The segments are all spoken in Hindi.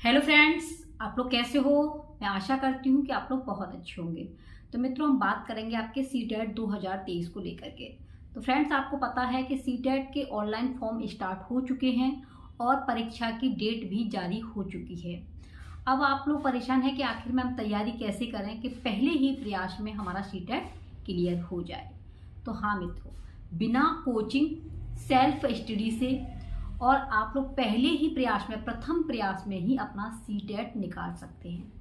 हेलो फ्रेंड्स, आप लोग कैसे हो। मैं आशा करती हूँ कि आप लोग बहुत अच्छे होंगे। तो मित्रों, हम बात करेंगे आपके सीटेट 2023 को लेकर के। तो फ्रेंड्स, आपको पता है कि सीटेट के ऑनलाइन फॉर्म स्टार्ट हो चुके हैं और परीक्षा की डेट भी जारी हो चुकी है। अब आप लोग परेशान हैं कि आखिर में हम तैयारी कैसे करें कि पहले ही प्रयास में हमारा सीटेट क्लियर हो जाए। तो हाँ मित्रों, बिना कोचिंग, सेल्फ स्टडी से और आप लोग पहले ही प्रयास में, प्रथम प्रयास में ही अपना सीटेट निकाल सकते हैं।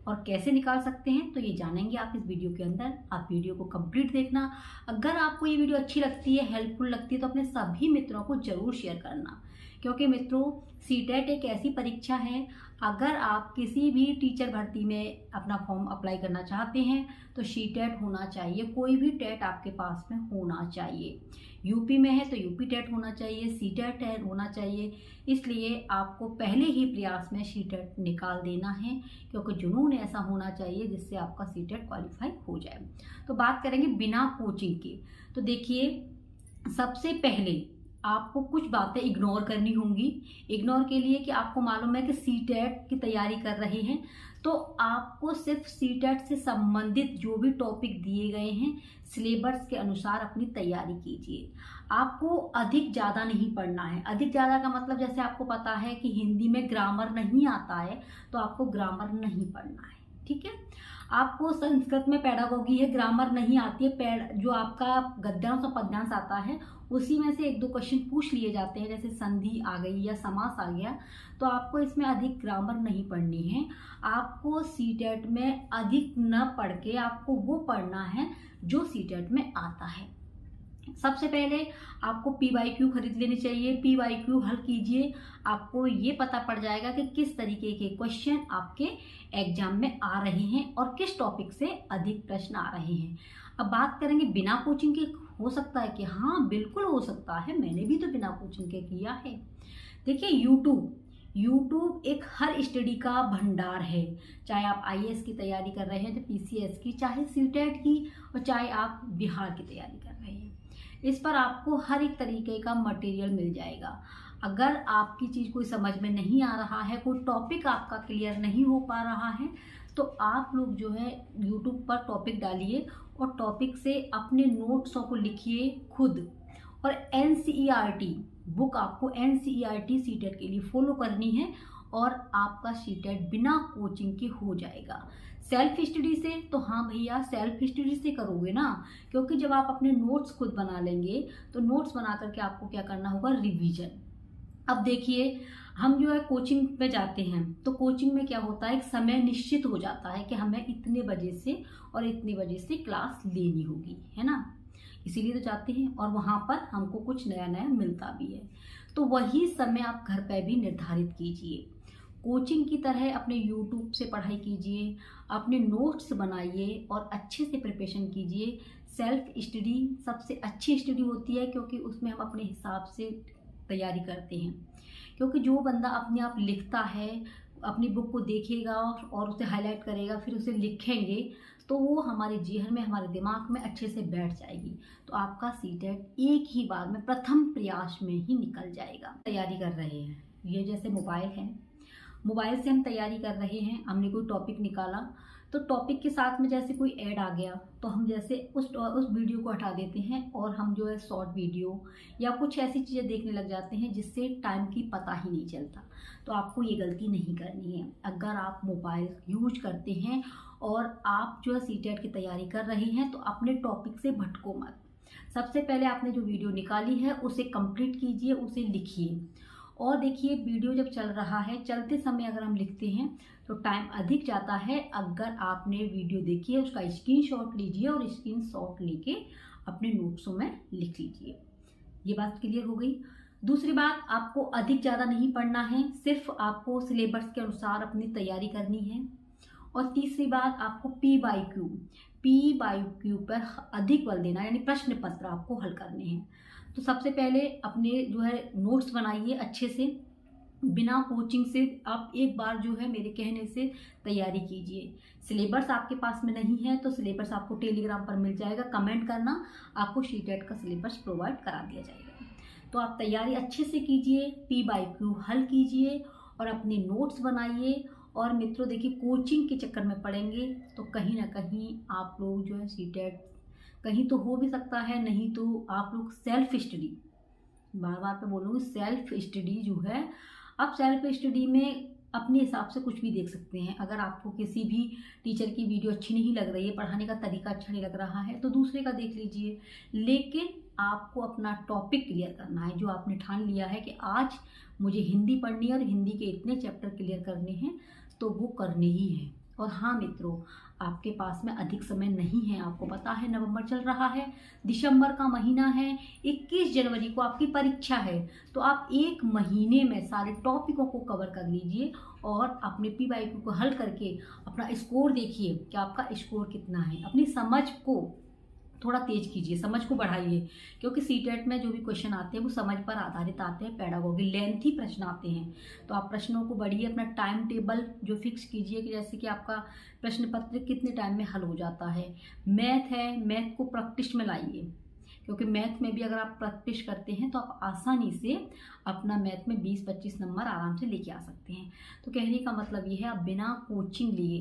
और कैसे निकाल सकते हैं तो ये जानेंगे आप इस वीडियो के अंदर। आप वीडियो को कंप्लीट देखना। अगर आपको ये वीडियो अच्छी लगती है, हेल्पफुल लगती है, तो अपने सभी मित्रों को जरूर शेयर करना। क्योंकि मित्रों, सीटेट एक ऐसी परीक्षा है, अगर आप किसी भी टीचर भर्ती में अपना फॉर्म अप्लाई करना चाहते हैं तो सीटेट होना चाहिए। कोई भी टेट आपके पास में होना चाहिए। यूपी में है तो यूपी टेट होना चाहिए, सीटेट होना चाहिए। इसलिए आपको पहले ही प्रयास में सीटेट निकाल देना है, क्योंकि जुनून ऐसा होना चाहिए जिससे आपका सीटेट क्वालिफाई हो जाए। तो बात करेंगे बिना कोचिंग के। तो देखिए, सबसे पहले आपको कुछ बातें इग्नोर करनी होंगी। इग्नोर के लिए कि आपको मालूम है कि सीटेट की तैयारी कर रहे हैं, तो आपको सिर्फ सीटेट से संबंधित जो भी टॉपिक दिए गए हैं सिलेबस के अनुसार अपनी तैयारी कीजिए। आपको अधिक ज़्यादा नहीं पढ़ना है। अधिक ज़्यादा का मतलब, जैसे आपको पता है कि हिंदी में ग्रामर नहीं आता है तो आपको ग्रामर नहीं पढ़ना है, ठीक है। आपको संस्कृत में पेडागोगी है, ग्रामर नहीं आती है, जो आपका गद्यांश और पद्यांश आता है उसी में से एक दो क्वेश्चन पूछ लिए जाते हैं, जैसे संधि आ गई या समास आ गया, तो आपको इसमें अधिक ग्रामर नहीं पढ़नी है। आपको सीटेट में अधिक न पढ़ के आपको वो पढ़ना है जो सीटेट में आता है। सबसे पहले आपको PYQ खरीद लेनी चाहिए। PYQ हल कीजिए, आपको ये पता पड़ जाएगा कि किस तरीके के क्वेश्चन आपके एग्जाम में आ रहे हैं और किस टॉपिक से अधिक प्रश्न आ रहे हैं। अब बात करेंगे बिना कोचिंग के। हो सकता है कि हाँ, बिल्कुल हो सकता है, मैंने भी तो बिना कोचिंग के किया है। देखिए, यूट्यूब एक हर स्टडी का भंडार है। चाहे आप IAS की तैयारी कर रहे हैं तो PCS की, चाहे सीटेट की, और चाहे आप बिहार की तैयारी कर रहे हैं, इस पर आपको हर एक तरीके का मटेरियल मिल जाएगा। अगर आपकी चीज़ कोई समझ में नहीं आ रहा है, कोई टॉपिक आपका क्लियर नहीं हो पा रहा है, तो आप लोग जो है यूट्यूब पर टॉपिक डालिए और टॉपिक से अपने नोट्सों को लिखिए खुद। और NCERT बुक आपको NCERT सीटेट के लिए फॉलो करनी है और आपका सीटेट बिना कोचिंग के हो जाएगा। सेल्फ स्टडी से तो हाँ भैया, सेल्फ स्टडी से करोगे ना, क्योंकि जब आप अपने नोट्स खुद बना लेंगे तो नोट्स बना करके आपको क्या करना होगा, रिवीजन। अब देखिए, हम जो है कोचिंग पे जाते हैं तो कोचिंग में क्या होता है, एक समय निश्चित हो जाता है कि हमें इतने बजे से और इतने बजे से क्लास लेनी होगी, है ना। इसीलिए तो जाते हैं और वहाँ पर हमको कुछ नया नया मिलता भी है। तो वही समय आप घर पे भी निर्धारित कीजिए। कोचिंग की तरह अपने यूट्यूब से पढ़ाई कीजिए, अपने नोट्स बनाइए और अच्छे से प्रिपरेशन कीजिए। सेल्फ स्टडी सबसे अच्छी स्टडी होती है, क्योंकि उसमें हम अपने हिसाब से तैयारी करते हैं। क्योंकि जो बंदा अपने आप लिखता है, अपनी बुक को देखेगा और उसे हाईलाइट करेगा, फिर उसे लिखेंगे, तो वो हमारे जेहन में, हमारे दिमाग में अच्छे से बैठ जाएगी। तो आपका सीटेट एक ही बार में, प्रथम प्रयास में ही निकल जाएगा। तैयारी कर रहे हैं, ये जैसे मोबाइल है, मोबाइल से हम तैयारी कर रहे हैं। हमने कोई टॉपिक निकाला तो टॉपिक के साथ में जैसे कोई ऐड आ गया तो हम जैसे उस वीडियो को हटा देते हैं और हम जो है शॉर्ट वीडियो या कुछ ऐसी चीज़ें देखने लग जाते हैं जिससे टाइम की पता ही नहीं चलता। तो आपको ये गलती नहीं करनी है। अगर आप मोबाइल यूज करते हैं और आप जो है सीटेट की तैयारी कर रहे हैं तो अपने टॉपिक से भटको मत। सबसे पहले आपने जो वीडियो निकाली है उसे कंप्लीट कीजिए, उसे लिखिए। और देखिए, वीडियो जब चल रहा है, चलते समय अगर हम लिखते हैं तो टाइम अधिक जाता है। अगर आपने वीडियो देखी है उसका स्क्रीनशॉट लीजिए और स्क्रीनशॉट लेके अपने नोट्सों में लिख लीजिए। ये बात क्लियर हो गई। दूसरी बात, आपको अधिक ज़्यादा नहीं पढ़ना है, सिर्फ आपको सिलेबस के अनुसार अपनी तैयारी करनी है। और तीसरी बात, आपको PYQ पर अधिक बल देना, यानी प्रश्न पत्र आपको हल करने हैं। तो सबसे पहले अपने जो है नोट्स बनाइए अच्छे से, बिना कोचिंग से। आप एक बार जो है मेरे कहने से तैयारी कीजिए। सिलेबस आपके पास में नहीं है तो सिलेबस आपको टेलीग्राम पर मिल जाएगा, कमेंट करना, आपको सीटेट का सिलेबस प्रोवाइड करा दिया जाएगा। तो आप तैयारी अच्छे से कीजिए, PYQ हल कीजिए और अपने नोट्स बनाइए। और मित्रों देखिए, कोचिंग के चक्कर में पड़ेंगे तो कहीं ना कहीं आप लोग जो है सीटेट कहीं तो हो भी सकता है, नहीं तो आप लोग सेल्फ स्टडी, बार बार पे बोलूँगी सेल्फ स्टडी जो है, आप सेल्फ स्टडी में अपने हिसाब से कुछ भी देख सकते हैं। अगर आपको किसी भी टीचर की वीडियो अच्छी नहीं लग रही है, पढ़ाने का तरीका अच्छा नहीं लग रहा है, तो दूसरे का देख लीजिए। लेकिन आपको अपना टॉपिक क्लियर करना है, जो आपने ठान लिया है कि आज मुझे हिंदी पढ़नी है और हिंदी के इतने चैप्टर क्लियर करने हैं, तो वो करने ही हैं। और हाँ मित्रों, आपके पास में अधिक समय नहीं है। आपको पता है नवंबर चल रहा है, दिसंबर का महीना है, 21 जनवरी को आपकी परीक्षा है। तो आप एक महीने में सारे टॉपिकों को कवर कर लीजिए और अपने PYQ को हल करके अपना स्कोर देखिए कि आपका स्कोर कितना है। अपनी समझ को थोड़ा तेज कीजिए, समझ को बढ़ाइए, क्योंकि सीटेट में जो भी क्वेश्चन आते हैं वो समझ पर आधारित आते हैं, पेडागोगी लेंथी प्रश्न आते हैं। तो आप प्रश्नों को बढ़िए, अपना टाइम टेबल जो फिक्स कीजिए कि जैसे कि आपका प्रश्न पत्र कितने टाइम में हल हो जाता है। मैथ है, मैथ को प्रैक्टिस में लाइए, क्योंकि मैथ में भी अगर आप प्रैक्टिस करते हैं तो आप आसानी से अपना मैथ में 20-25 नंबर आराम से लेके आ सकते हैं। तो कहने का मतलब ये है, आप बिना कोचिंग लिए,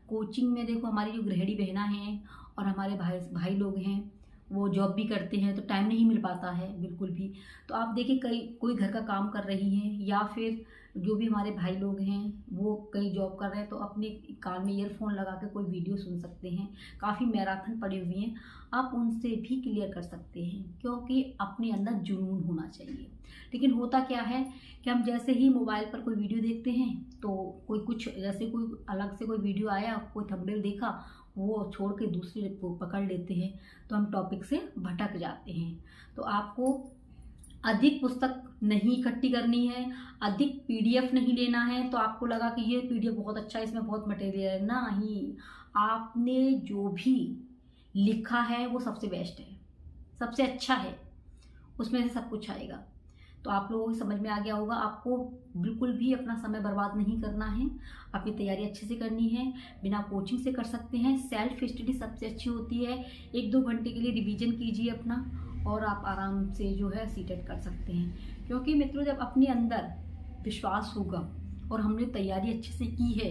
कोचिंग में देखो हमारी जो गृहिणी बहना हैं और हमारे भाई लोग हैं, वो जॉब भी करते हैं तो टाइम नहीं मिल पाता है बिल्कुल भी। तो आप देखिए, कोई घर का काम कर रही हैं, या फिर जो भी हमारे भाई लोग हैं वो कहीं जॉब कर रहे हैं, तो अपने कान में ईयरफोन लगा के कोई वीडियो सुन सकते हैं। काफ़ी मैराथन पड़ी हुई हैं, आप उनसे भी क्लियर कर सकते हैं, क्योंकि अपने अंदर जुनून होना चाहिए। लेकिन होता क्या है कि हम जैसे ही मोबाइल पर कोई वीडियो देखते हैं तो कोई कुछ, जैसे कोई अलग से कोई वीडियो आया, कोई थंबनेल देखा, वो छोड़ के दूसरे को पकड़ लेते हैं, तो हम टॉपिक से भटक जाते हैं। तो आपको अधिक पुस्तक नहीं इकट्ठी करनी है, अधिक PDF नहीं लेना है। तो आपको लगा कि ये PDF बहुत अच्छा है, इसमें बहुत मटेरियल है, नहीं, आपने जो भी लिखा है वो सबसे बेस्ट है, सबसे अच्छा है, उसमें से सब कुछ आएगा। तो आप लोगों को समझ में आ गया होगा। आपको बिल्कुल भी अपना समय बर्बाद नहीं करना है, अपनी तैयारी अच्छे से करनी है, बिना कोचिंग से कर सकते हैं। सेल्फ स्टडी सबसे अच्छी होती है, 1-2 घंटे के लिए रिवीजन कीजिए अपना, और आप आराम से जो है सीटेट कर सकते हैं। क्योंकि मित्रों, जब अपने अंदर विश्वास होगा और हमने तैयारी अच्छे से की है,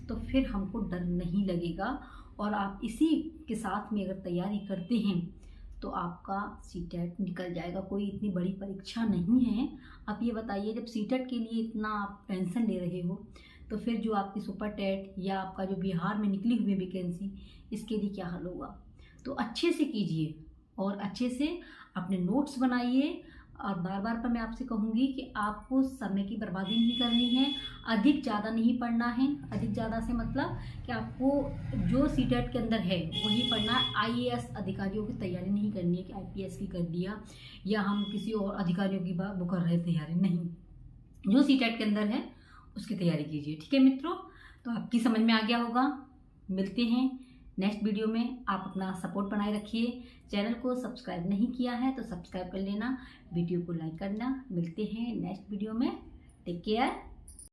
तो फिर हमको डर नहीं लगेगा। और आप इसी के साथ में अगर तैयारी करते हैं तो आपका सीटेट निकल जाएगा। कोई इतनी बड़ी परीक्षा नहीं है। आप ये बताइए, जब सीटेट के लिए इतना आप टेंशन ले रहे हो, तो फिर जो आपकी सुपर टेट या आपका जो बिहार में निकली हुई वैकेंसी, इसके लिए क्या हल होगा। तो अच्छे से कीजिए और अच्छे से अपने नोट्स बनाइए। और बार बार पर मैं आपसे कहूँगी कि आपको समय की बर्बादी नहीं करनी है, अधिक ज़्यादा नहीं पढ़ना है। अधिक ज़्यादा से मतलब कि आपको जो सीटेट के अंदर है वही पढ़ना है। IAS अधिकारियों की तैयारी नहीं करनी है कि IPS की कर दिया या हम किसी और अधिकारियों की वो कर रहे तैयारी, नहीं, जो सीटेट के अंदर है उसकी तैयारी कीजिए। ठीक है मित्रों, तो आपकी समझ में आ गया होगा। मिलते हैं नेक्स्ट वीडियो में। आप अपना सपोर्ट बनाए रखिए। चैनल को सब्सक्राइब नहीं किया है तो सब्सक्राइब कर लेना, वीडियो को लाइक करना। मिलते हैं नेक्स्ट वीडियो में। Take care.